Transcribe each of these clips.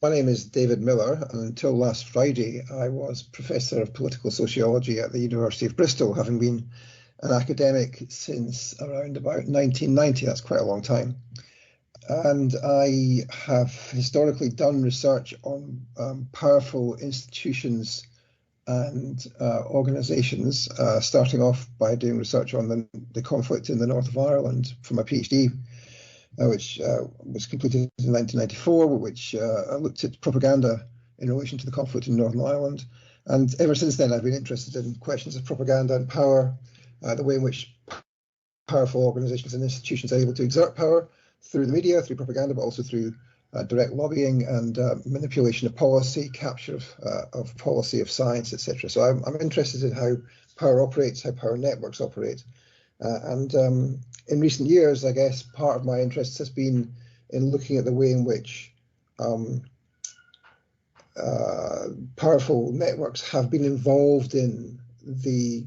My name is David Miller, and until last Friday, I was Professor of Political Sociology at the University of Bristol, having been an academic since around about 1990. That's quite a long time. And I have historically done research on powerful institutions and organisations, starting off by doing research on the conflict in the north of Ireland for my PhD, which was completed in 1994, which looked at propaganda in relation to the conflict in Northern Ireland. And ever since then, I've been interested in questions of propaganda and power, the way in which powerful organisations and institutions are able to exert power through the media, through propaganda, but also through direct lobbying and manipulation of policy, capture of policy, of science, etc. So I'm interested in how power operates, how power networks operate. And in recent years, I guess part of my interest has been in looking at the way in which powerful networks have been involved in the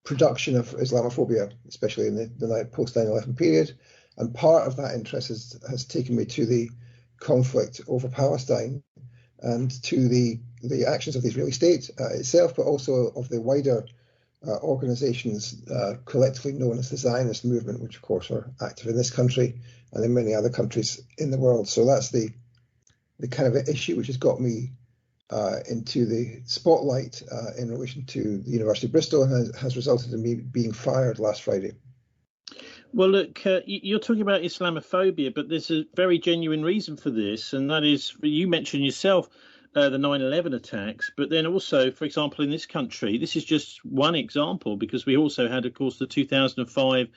production of Islamophobia, especially in the post 9/11 period. And part of that interest has taken me to the conflict over Palestine and to the actions of the Israeli state itself, but also of the wider organisations collectively known as the Zionist movement, which of course are active in this country and in many other countries in the world. So that's the kind of issue which has got me into the spotlight in relation to the University of Bristol, and has resulted in me being fired last Friday. Well, look, you're talking about Islamophobia, but there's a very genuine reason for this, and that is, you mentioned yourself, the 9/11 attacks, but then also, for example, in this country, this is just one example, because we also had, of course, the 2005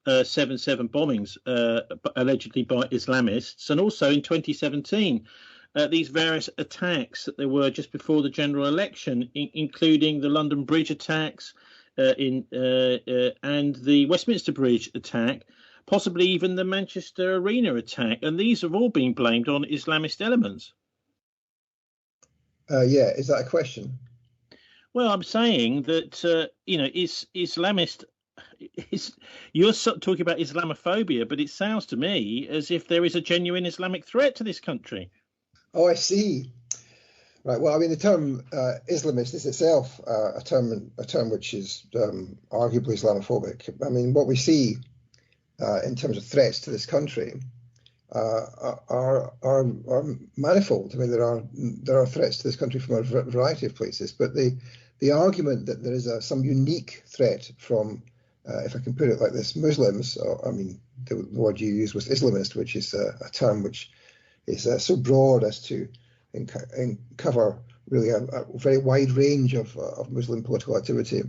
7/7 bombings allegedly by Islamists, and also in 2017, these various attacks that there were just before the general election, including the London Bridge attacks, and the Westminster Bridge attack, possibly even the Manchester Arena attack, and these have all been blamed on Islamist elements. Yeah, is that a question? Well, I'm saying that is Islamist. You're talking about Islamophobia, but it sounds to me as if there is a genuine Islamic threat to this country. Oh, I see. Right. Well, I mean, the term Islamist is itself a term which is arguably Islamophobic. I mean, what we see in terms of threats to this country are manifold. I mean, there are threats to this country from a variety of places, but the argument that there is some unique threat from, if I can put it like this, Muslims, or, I mean, the word you used was Islamist, which is a term which is so broad as to cover really a very wide range of Muslim political activity.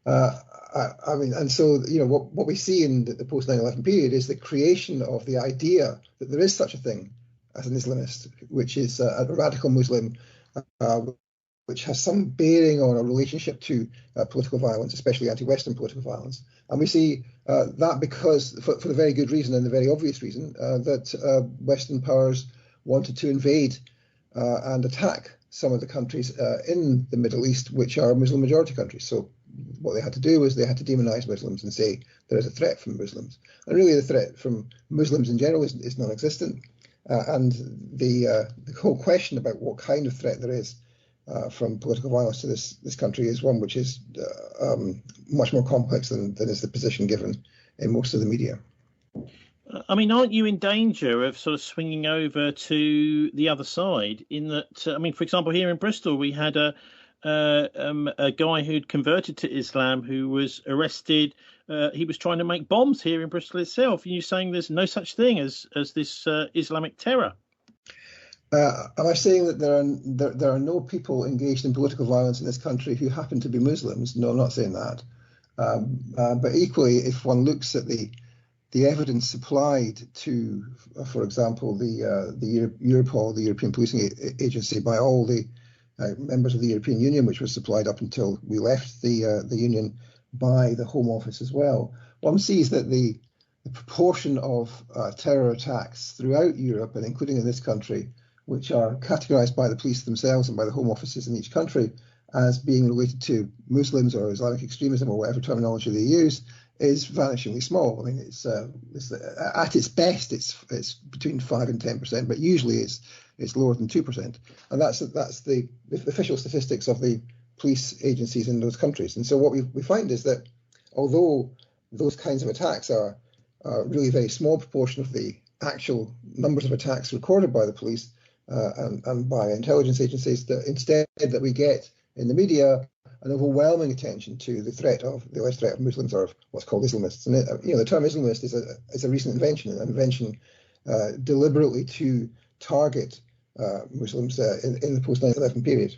I mean, and so, what we see in the post 9/11 period is the creation of the idea that there is such a thing as an Islamist, which is a radical Muslim, which has some bearing on a relationship to political violence, especially anti-Western political violence. And we see that because, for the very good reason and the very obvious reason, that Western powers wanted to invade and attack some of the countries in the Middle East, which are Muslim majority countries. So what they had to do was they had to demonize Muslims and say there is a threat from Muslims. And really the threat from Muslims in general is non-existent. And the whole question about what kind of threat there is from political violence to this country is one which is much more complex than is the position given in most of the media. I mean, aren't you in danger of sort of swinging over to the other side in that, I mean, for example, here in Bristol, we had a guy who'd converted to Islam who was arrested. He was trying to make bombs here in Bristol itself. And you're saying there's no such thing as this Islamic terror? Am I saying that there are no people engaged in political violence in this country who happen to be Muslims? No, I'm not saying that. But equally, if one looks at the evidence supplied to, for example, the Europol, the European Policing Agency, by all the members of the European Union, which was supplied up until we left the Union by the Home Office as well, one sees that the proportion of terror attacks throughout Europe, and including in this country, which are categorised by the police themselves and by the Home Offices in each country as being related to Muslims or Islamic extremism or whatever terminology they use, is vanishingly small. I mean, it's at its best, it's between 5 and 10%, but usually it's lower than 2%, and that's the official statistics of the police agencies in those countries. And so what we find is that although those kinds of attacks are really a very small proportion of the actual numbers of attacks recorded by the police and by intelligence agencies, that instead that we get in the media an overwhelming attention to the alleged threat of Muslims, or of what's called Islamists. And the term Islamist is a recent invention, deliberately to target Muslims in the post 9/11 period.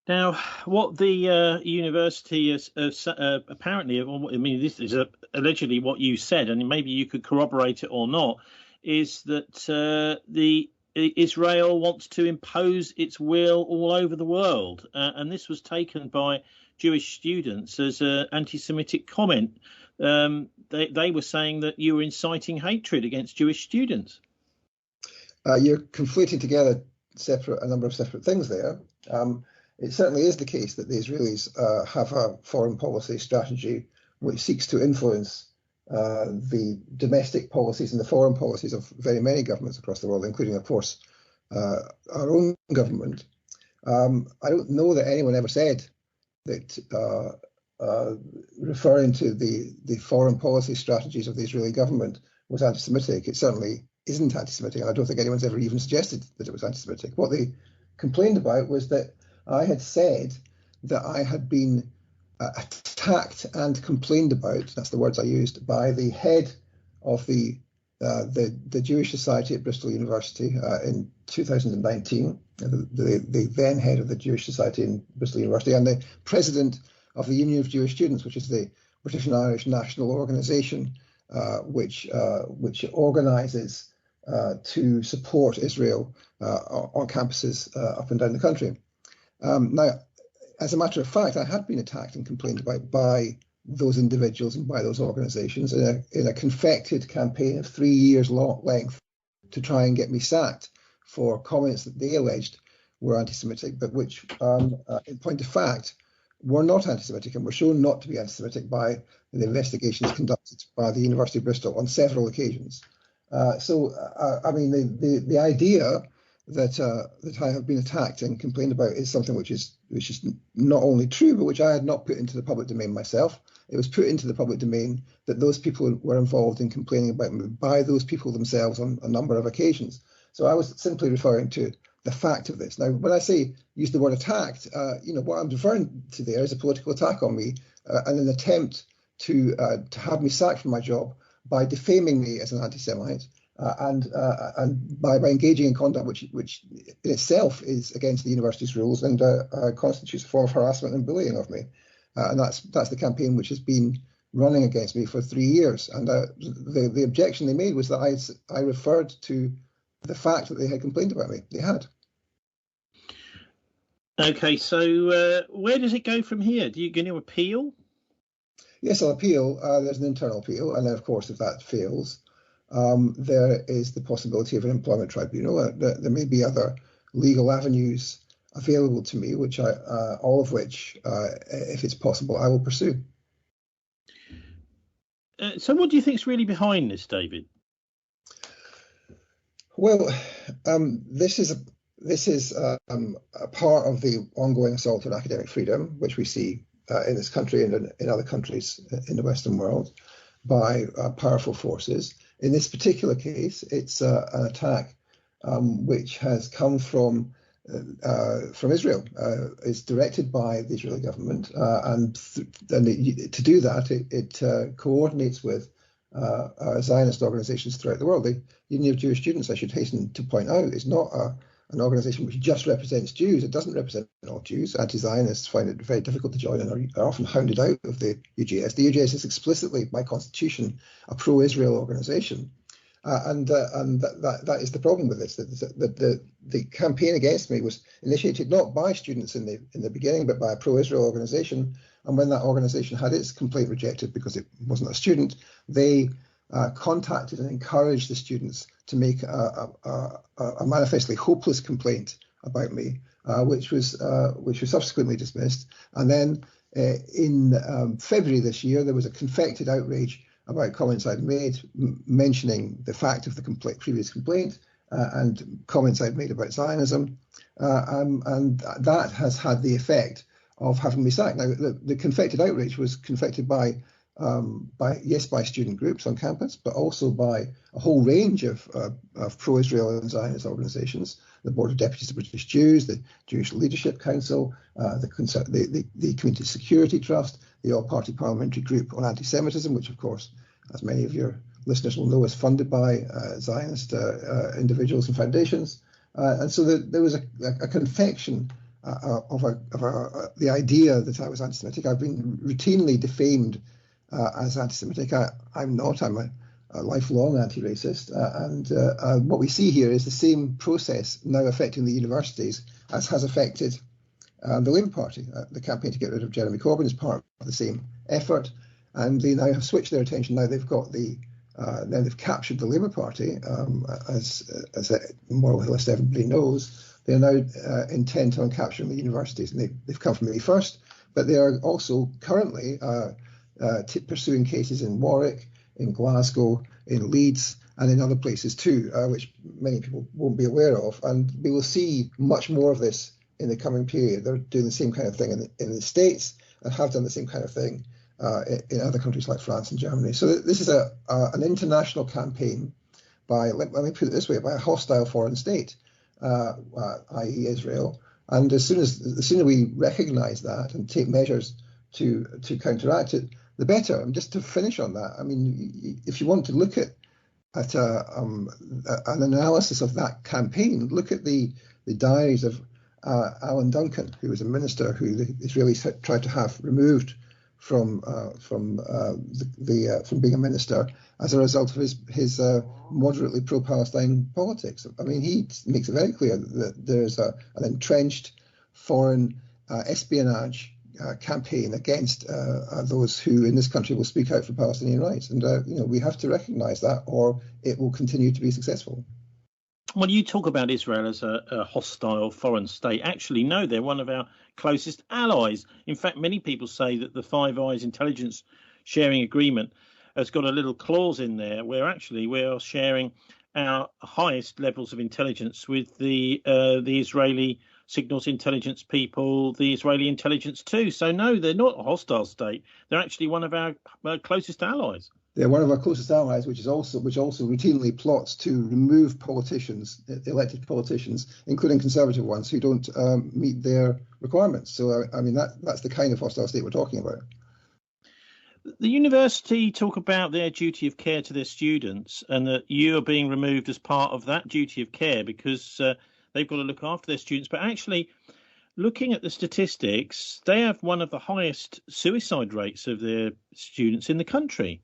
Now, what the university has apparently, I mean, this is allegedly what you said, and maybe you could corroborate it or not, is that Israel wants to impose its will all over the world, and this was taken by Jewish students as an anti-Semitic comment. They were saying that you were inciting hatred against Jewish students. You're conflating together a number of separate things there. It certainly is the case that the Israelis have a foreign policy strategy which seeks to influence the domestic policies and the foreign policies of very many governments across the world, including, of course, our own government. I don't know that anyone ever said that referring to the foreign policy strategies of the Israeli government was anti-Semitic. It certainly isn't anti-Semitic, and I don't think anyone's ever even suggested that it was anti-Semitic. What they complained about was that I had said that I had been attacked and complained about, that's the words I used, by the head of the Jewish Society at Bristol University in 2019, the then head of the Jewish Society in Bristol University, and the president of the Union of Jewish Students, which is the British and Irish national organisation which organises to support Israel on campuses up and down the country. Now, as a matter of fact, I had been attacked and complained about by those individuals and by those organisations in a confected campaign of 3 years length to try and get me sacked for comments that they alleged were anti-Semitic, but which, in point of fact, were not anti-Semitic and were shown not to be anti-Semitic by the investigations conducted by the University of Bristol on several occasions. I mean, the idea that I have been attacked and complained about is something which is not only true, but which I had not put into the public domain myself. It was put into the public domain that those people were involved in complaining about me by those people themselves on a number of occasions. So I was simply referring to the fact of this. Now, when I say use the word attacked, what I'm referring to there is a political attack on me and an attempt to have me sacked from my job by defaming me as an anti-Semite. And by engaging in conduct which in itself is against the university's rules and constitutes a form of harassment and bullying of me, and that's the campaign which has been running against me for 3 years. And the objection they made was that I referred to the fact that they had complained about me. They had. Okay, so where does it go from here? Do you going to appeal? Yes, I'll appeal. There's an internal appeal, and then of course if that fails, there is the possibility of an employment tribunal. There may be other legal avenues available to me, which all of which, if it's possible, I will pursue. So what do you think is really behind this, David? Well, this is a part of the ongoing assault on academic freedom, which we see in this country and in other countries in the Western world by powerful forces. In this particular case, it's an attack which has come from Israel. It's directed by the Israeli government, and to do that, it coordinates with Zionist organizations throughout the world. The Union of Jewish Students, I should hasten to point out, is not an organization which just represents Jews. It doesn't represent all Jews. Anti-Zionists find it very difficult to join and are often hounded out of the UJS. The UJS is explicitly, by constitution, a pro-Israel organization. And that is the problem with this. The campaign against me was initiated not by students in the beginning, but by a pro-Israel organization. And when that organization had its complaint rejected because it wasn't a student, they contacted and encouraged the students to make a manifestly hopeless complaint about me, which was subsequently dismissed. And then In February this year, there was a confected outrage about comments I'd made mentioning the fact of the previous complaint and comments I'd made about Zionism, and that has had the effect of having me sacked. Now, the confected outrage was confected by student groups on campus, but also by a whole range of pro-Israel and Zionist organisations, the Board of Deputies of British Jews, the Jewish Leadership Council, the Community Security Trust, the All-Party Parliamentary Group on Anti-Semitism, which, of course, as many of your listeners will know, is funded by Zionist individuals and foundations. And so there was a confection of the idea that I was anti-Semitic. I've been routinely defamed as anti-Semitic. I'm not. I'm a lifelong anti-racist. And what we see here is the same process now affecting the universities as has affected the Labour Party. The campaign to get rid of Jeremy Corbyn is part of the same effort. And they now have switched their attention. Now they've got now they've captured the Labour Party, as more or less everybody knows. They're now intent on capturing the universities, and they've come from me first, but they are also currently pursuing cases in Warwick, in Glasgow, in Leeds, and in other places too, which many people won't be aware of. And we will see much more of this in the coming period. They're doing the same kind of thing in the States and have done the same kind of thing in other countries like France and Germany. So this is an international campaign by, let me put it this way, by a hostile foreign state, i.e. Israel. And the sooner we recognise that and take measures to counteract it, the better. And just to finish on that, I mean, if you want to look at an analysis of that campaign, look at the diaries of Alan Duncan, who was a minister who the Israelis tried to have removed from being a minister as a result of his moderately pro-Palestine politics. I mean, he makes it very clear that there's an entrenched foreign espionage campaign against those who in this country will speak out for Palestinian rights, and we have to recognise that, or it will continue to be successful. Well, you talk about Israel as a hostile foreign state. Actually, no, they're one of our closest allies. In fact, many people say that the Five Eyes intelligence sharing agreement has got a little clause in there where actually we are sharing our highest levels of intelligence with the Israeli signals intelligence people, the Israeli intelligence too. So no, they're not a hostile state. They're actually one of our closest allies. They're one of our closest allies, which also routinely plots to remove politicians, elected politicians, including conservative ones, who don't meet their requirements. So, I mean, that's the kind of hostile state we're talking about. The university talk about their duty of care to their students, and that you are being removed as part of that duty of care because they've got to look after their students. But actually, looking at the statistics, they have one of the highest suicide rates of their students in the country.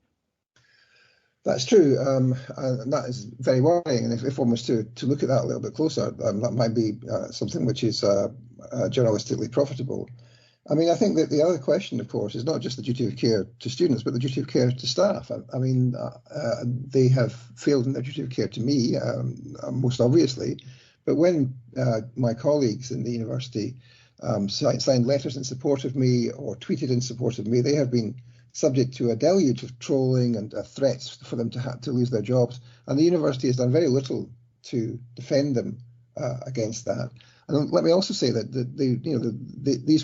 That's true, and that is very worrying. And if one was to look at that a little bit closer, that might be something which is journalistically profitable. I mean, I think that the other question, of course, is not just the duty of care to students, but the duty of care to staff. I mean, they have failed in their duty of care to me, most obviously. But when my colleagues in the university signed letters in support of me or tweeted in support of me, they have been subject to a deluge of trolling and threats for them to have to lose their jobs. And the university has done very little to defend them against that. And let me also say that these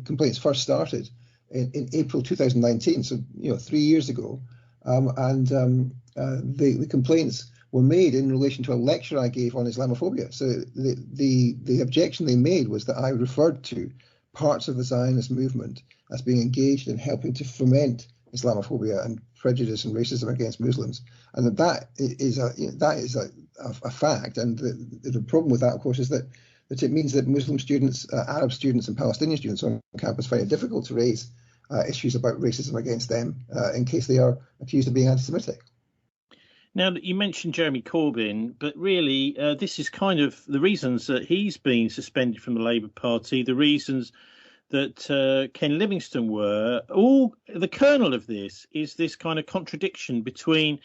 complaints first started in April 2019, so 3 years ago, and the complaints were made in relation to a lecture I gave on Islamophobia. So the objection they made was that I referred to parts of the Zionist movement as being engaged in helping to foment Islamophobia and prejudice and racism against Muslims, and that is a fact. And the problem with that, of course, is that it means that Muslim students, Arab students, and Palestinian students on campus find it difficult to raise issues about racism against them in case they are accused of being anti-Semitic. Now, you mentioned Jeremy Corbyn, but really this is kind of the reasons that he's been suspended from the Labour Party, the reasons that Ken Livingstone were. All the kernel of this is this kind of contradiction between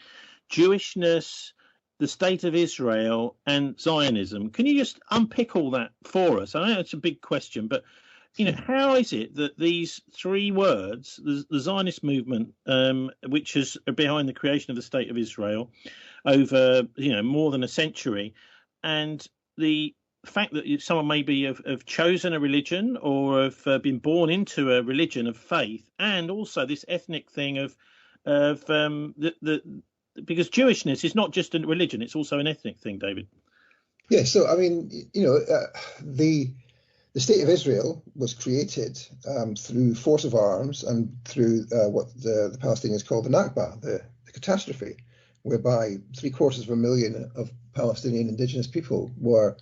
Jewishness, the state of Israel, and Zionism. Can you just unpick all that for us? I know it's a big question, but how is it that these three words, the Zionist movement, which is behind the creation of the State of Israel over, more than a century, and the fact that someone maybe have chosen a religion or have been born into a religion of faith, and also this ethnic thing of because Jewishness is not just a religion, it's also an ethnic thing, David. Yeah, so I mean, the State of Israel was created through force of arms and through what the Palestinians call the Nakba, the catastrophe, whereby 750,000 of Palestinian indigenous people were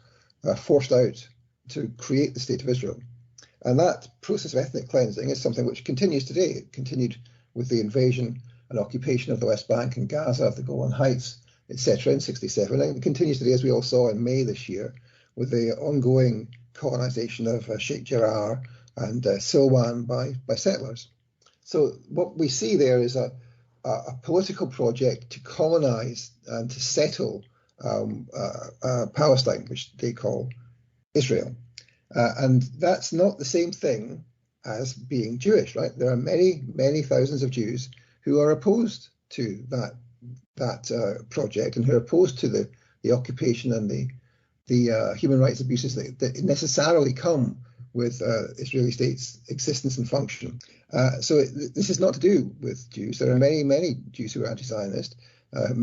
forced out to create the State of Israel. And that process of ethnic cleansing is something which continues today. It continued with the invasion and occupation of the West Bank and Gaza, of the Golan Heights, etc. in 1967, and it continues today, as we all saw in May this year, with the ongoing colonization of Sheikh Jarrah and Silwan by settlers. So what we see there is a political project to colonize and to settle Palestine, which they call Israel. And that's not the same thing as being Jewish, right? There are many, many thousands of Jews who are opposed to that project and who are opposed to the occupation and the human rights abuses that necessarily come with Israeli state's existence and function. So this is not to do with Jews. There are many, many Jews who are anti-Zionist,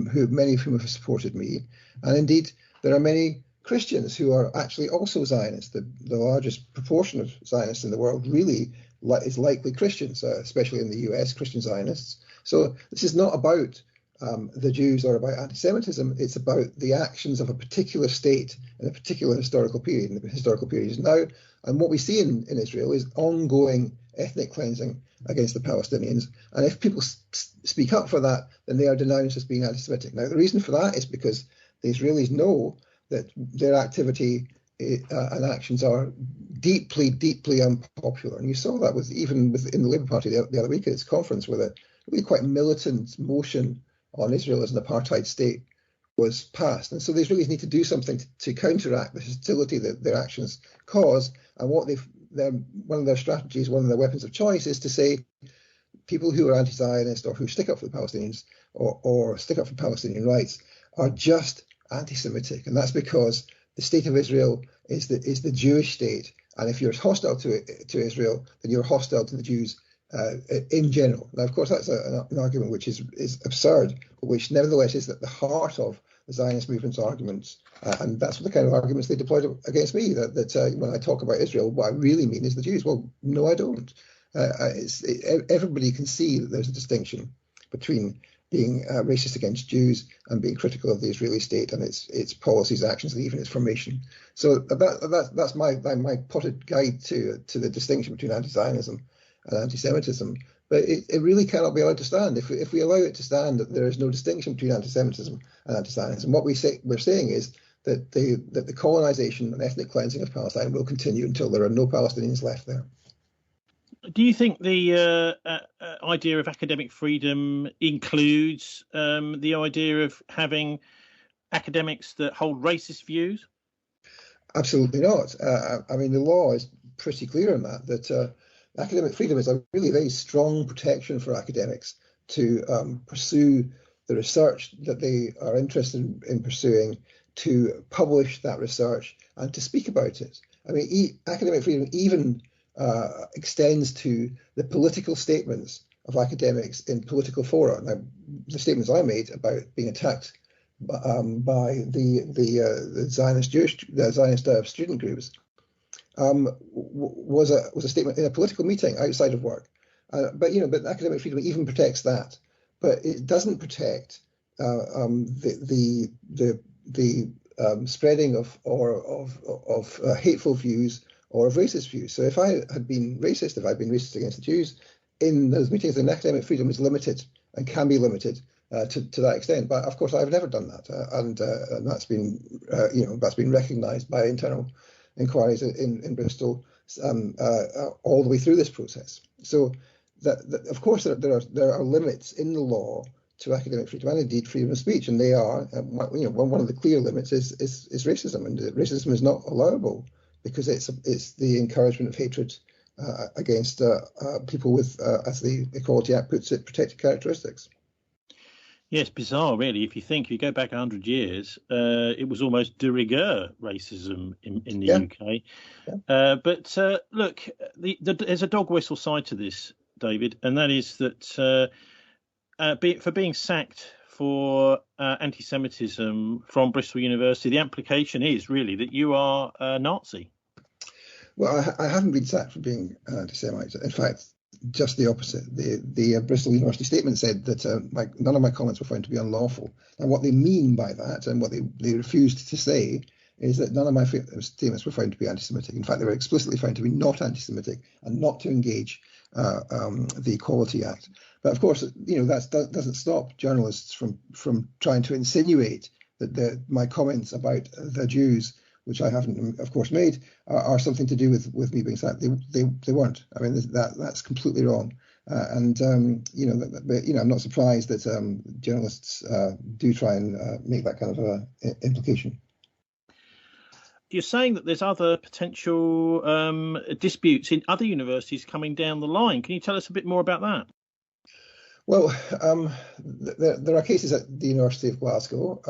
many of whom have supported me. And indeed, there are many Christians who are actually also Zionists. The largest proportion of Zionists in the world really is likely Christians, especially in the US, Christian Zionists. So this is not about the Jews or about anti-Semitism. It's about the actions of a particular state in a particular historical period, and the historical period is now. And what we see in Israel is ongoing ethnic cleansing against the Palestinians. And if people speak up for that, then they are denounced as being anti-Semitic. Now, the reason for that is because the Israelis know that their activity and actions are deeply, deeply unpopular. And you saw that in the Labour Party the other week at its conference, with a really quite militant motion on Israel as an apartheid state was passed. And so the Israelis need to do something to counteract the hostility that their actions cause. And one of their strategies, one of their weapons of choice, is to say people who are anti-Zionist or who stick up for the Palestinians or stick up for Palestinian rights are just anti-Semitic. And that's because the State of Israel is the Jewish state. And if you're hostile to Israel, then you're hostile to the Jews in general. Now, of course, that's an argument which is absurd, but which nevertheless is at the heart of the Zionist movement's arguments. And that's the kind of arguments they deployed against me, that when I talk about Israel, what I really mean is the Jews. Well, no, I don't. Everybody can see that there's a distinction between being racist against Jews and being critical of the Israeli state and its policies, actions, and even its formation. So that's my potted guide to the distinction between anti-Zionism and anti-Semitism. But it really cannot be allowed to stand. If we allow it to stand, that there is no distinction between anti-Semitism and anti-Zionism. What we're saying is that the colonization and ethnic cleansing of Palestine will continue until there are no Palestinians left there. Do you think the idea of academic freedom includes the idea of having academics that hold racist views? Absolutely not. I mean, the law is pretty clear on that academic freedom is a really very strong protection for academics to pursue the research that they are interested in pursuing, to publish that research and to speak about it. I mean, academic freedom even extends to the political statements of academics in political fora. Now, the statements I made about being attacked by the Zionist student groups was a statement in a political meeting outside of work. But academic freedom even protects that, but it doesn't protect the spreading of hateful views or of racist views. So if I had been racist, against the Jews in those meetings, then academic freedom is limited and can be limited to that extent. But of course, I've never done that, and that's been recognised by internal inquiries in Bristol all the way through this process. So that of course there are limits in the law to academic freedom and indeed freedom of speech, and they are one of the clear limits is racism, and racism is not allowable because it's the encouragement of hatred against people with, as the Equality Act puts it, protected characteristics. Yes, bizarre, really. If you go back 100 years, it was almost de rigueur racism in the UK. Yeah. But look, there's a dog whistle side to this, David, and that is that for being sacked for anti-Semitism from Bristol University, the implication is really that you are a Nazi. Well, I haven't been sacked for being anti-Semite. In fact, just the opposite. The Bristol University statement said that none of my comments were found to be unlawful. And what they mean by that, and what they refused to say, is that none of my statements were found to be anti-Semitic. In fact, they were explicitly found to be not anti-Semitic and not to engage the Equality Act. But of course, that doesn't stop journalists from trying to insinuate that my comments about the Jews, which I haven't, of course, made, are something to do with me being sacked. They weren't. I mean, that's completely wrong. And I'm not surprised that journalists do try and make that kind of implication. You're saying that there's other potential disputes in other universities coming down the line. Can you tell us a bit more about that? Well, there are cases at the University of Glasgow,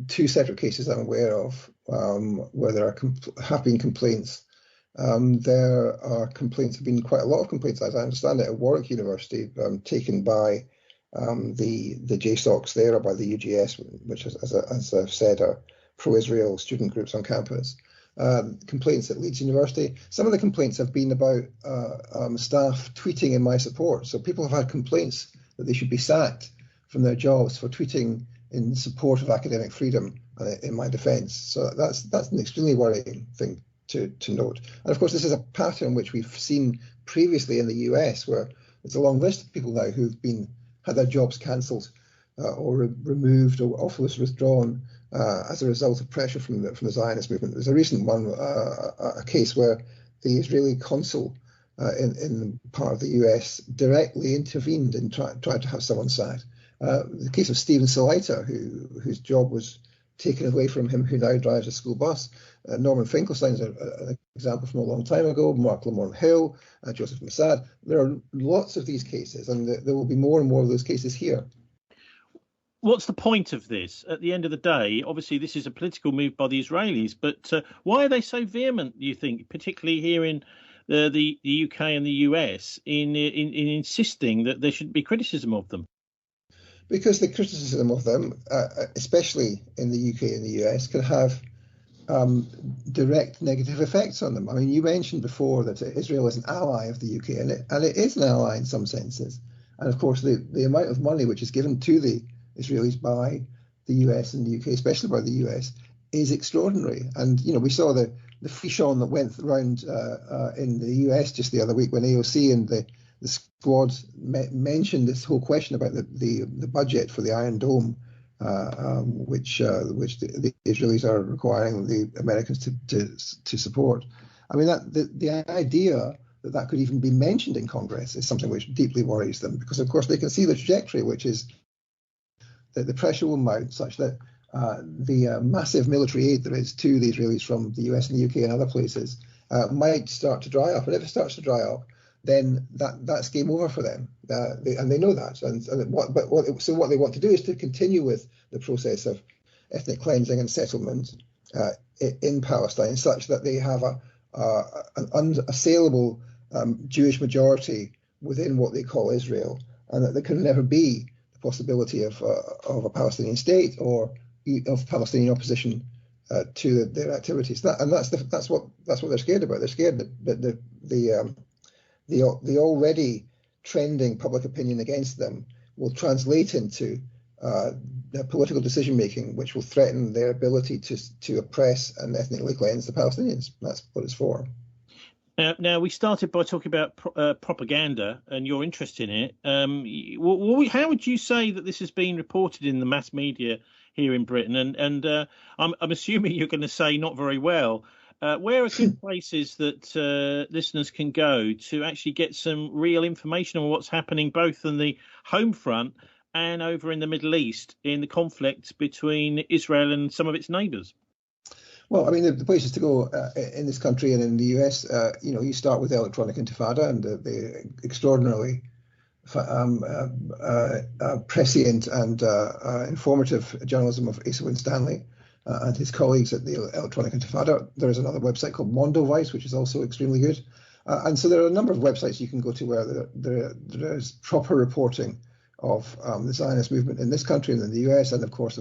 two separate cases I'm aware of, where there have been complaints. There are complaints, have been quite a lot of complaints, as I understand it, at Warwick University, taken by the JSOCs there, or by the UGS, which, as I've said, are pro-Israel student groups on campus. Complaints at Leeds University. Some of the complaints have been about staff tweeting in my support. So people have had complaints that they should be sacked from their jobs for tweeting in support of academic freedom in my defence. So that's an extremely worrying thing to note. And of course, this is a pattern which we've seen previously in the US, where there's a long list of people now who've had their jobs cancelled or removed, or offers withdrawn as a result of pressure from the Zionist movement. There's a recent one, a case where the Israeli consul in part of the US directly intervened and tried to have someone sacked. The case of Stephen Salaita, whose job was taken away from him, who now drives a school bus. Norman Finkelstein's an example from a long time ago. Mark Lamorne Hill, Joseph Mossad. There are lots of these cases, and there will be more and more of those cases here. What's the point of this? At the end of the day, obviously this is a political move by the Israelis, but why are they so vehement, do you think, particularly here in the UK and the US, in insisting that there should be criticism of them? Because the criticism of them, especially in the UK and the US, can have direct negative effects on them. I mean, you mentioned before that Israel is an ally of the UK, and it is an ally in some senses. And of course, the amount of money which is given to the Israelis by the US and the UK, especially by the US, is extraordinary. And we saw the frisson that went around in the US just the other week when AOC and the squad mentioned this whole question about the budget for the Iron Dome, which the Israelis are requiring the Americans to support. I mean, the idea that could even be mentioned in Congress is something which deeply worries them, because of course they can see the trajectory, which is that the pressure will mount such that the massive military aid there is to the Israelis from the US and the UK and other places might start to dry up. And if it starts to dry up, then that's game over for them, and they know that. So what they want to do is to continue with the process of ethnic cleansing and settlement in Palestine, such that they have an unassailable Jewish majority within what they call Israel, and that there can never be the possibility of a Palestinian state or of Palestinian opposition to their activities. That's what they're scared about. They're scared that the already trending public opinion against them will translate into political decision making, which will threaten their ability to oppress and ethnically cleanse the Palestinians. That's what it's for. Now, we started by talking about propaganda and your interest in it. How would you say that this has been reported in the mass media here in Britain? And I'm assuming you're going to say not very well. Where are good places that listeners can go to actually get some real information on what's happening both on the home front and over in the Middle East in the conflict between Israel and some of its neighbours? Well, I mean, the places to go in this country and in the US, you start with the Electronic Intifada and the extraordinarily prescient and informative journalism of Asa Winstanley and his colleagues at the Electronic Intifada. There is another website called Mondovice, which is also extremely good. And so there are a number of websites you can go to where there is proper reporting of the Zionist movement in this country and in the US, and of course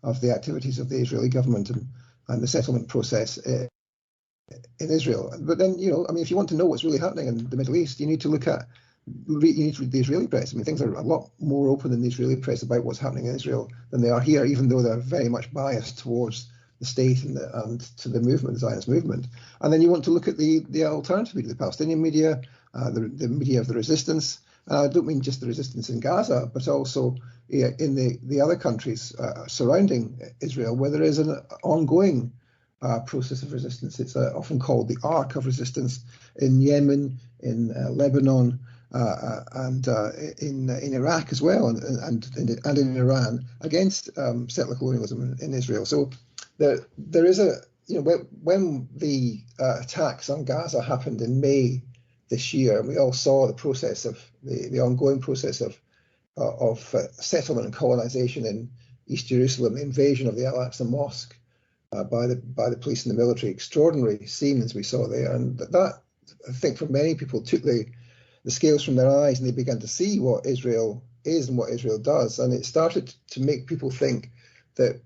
of the activities of the Israeli government and the settlement process in Israel. But then, I mean, if you want to know what's really happening in the Middle East, you need to read the Israeli press. I mean, things are a lot more open in the Israeli press about what's happening in Israel than they are here, even though they're very much biased towards the state and to the movement, the Zionist movement. And then you want to look at the alternative media, the Palestinian media, the media of the resistance. And I don't mean just the resistance in Gaza, but also in the other countries surrounding Israel, where there is an ongoing process of resistance. It's often called the arc of resistance in Yemen, in Lebanon, and in Iraq as well, and in Iran against settler colonialism in Israel. So there is when the attacks on Gaza happened in May this year, we all saw the process of the ongoing process of settlement and colonization in East Jerusalem, the invasion of the Al-Aqsa Mosque by the police and the military. Extraordinary scenes we saw there, and that I think for many people took the scales from their eyes, and they began to see what Israel is and what Israel does, and it started to make people think that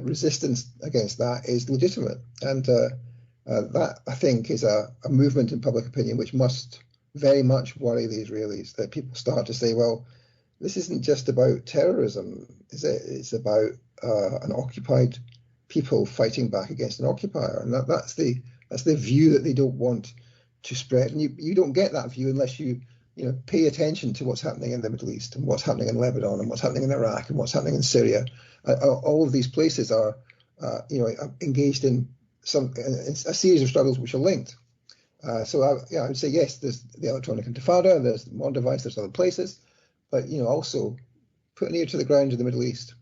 resistance against that is legitimate, and that I think is a movement in public opinion which must very much worry the Israelis. That people start to say, well, this isn't just about terrorism, is it? It's about an occupied people fighting back against an occupier, and that's the view that they don't want to spread. And you don't get that view unless you pay attention to what's happening in the Middle East and what's happening in Lebanon and what's happening in Iraq and what's happening in Syria. All of these places are engaged in a series of struggles which are linked. So I would say yes, there's the Electronic Intifada, there's Mondovice, there's other places, but also put an ear to the ground in the Middle East.